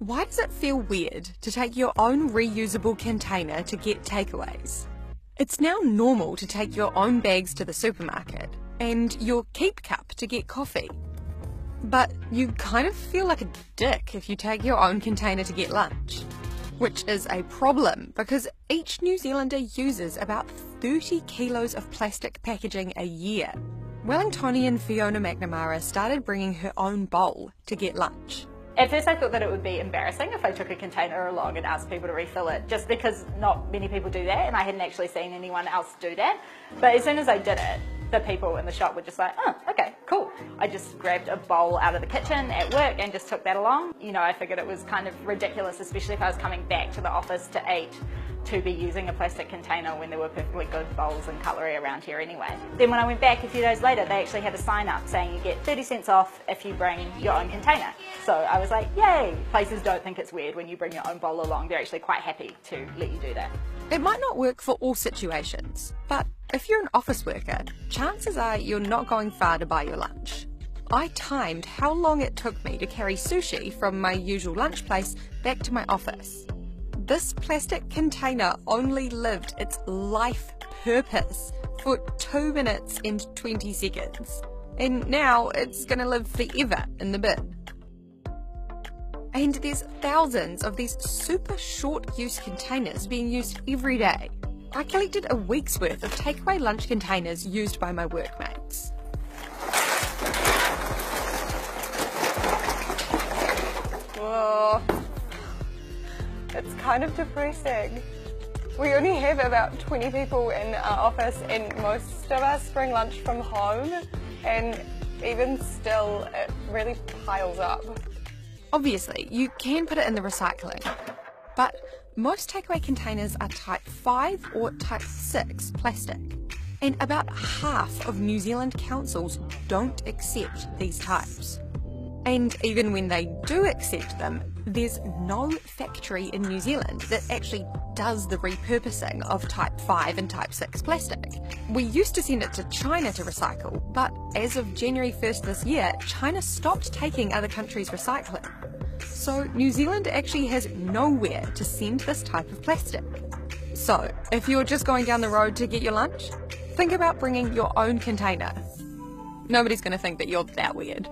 Why does it feel weird to take your own reusable container to get takeaways? It's now normal to take your own bags to the supermarket and your keep cup to get coffee. But you kind of feel like a dick if you take your own container to get lunch. Which is a problem because each New Zealander uses about 30 kilos of plastic packaging a year. Wellingtonian Fiona McNamara started bringing her own bowl to get lunch. At first I thought that it would be embarrassing if I took a container along and asked people to refill it, just because not many people do that and I hadn't actually seen anyone else do that. But as soon as I did it, the people in the shop were just like, oh, okay, cool. I just grabbed a bowl out of the kitchen at work and just took that along. You know, I figured it was kind of ridiculous, especially if I was coming back to the office to eat, to be using a plastic container when there were perfectly good bowls and cutlery around here anyway. Then when I went back a few days later, they actually had a sign up saying you get 30 cents off if you bring your own container. So I was like, yay! Places don't think it's weird when you bring your own bowl along. They're actually quite happy to let you do that. It might not work for all situations, but if you're an office worker, chances are you're not going far to buy your lunch. I timed how long it took me to carry sushi from my usual lunch place back to my office. This plastic container only lived its life purpose for 2 minutes and 20 seconds. And now it's going to live forever in the bin. And there's thousands of these super short use containers being used every day. I collected a week's worth of takeaway lunch containers used by my workmates. Whoa. It's kind of depressing. We only have about 20 people in our office and most of us bring lunch from home, and even still it really piles up. Obviously, you can put it in the recycling, but most takeaway containers are type 5 or type 6 plastic, and about half of New Zealand councils don't accept these types. And even when they do accept them, there's no factory in New Zealand that actually does the repurposing of type 5 and type 6 plastic. We used to send it to China to recycle, but as of January 1st this year, China stopped taking other countries' recycling. So New Zealand actually has nowhere to send this type of plastic. So if you're just going down the road to get your lunch, think about bringing your own container. Nobody's going to think that you're that weird.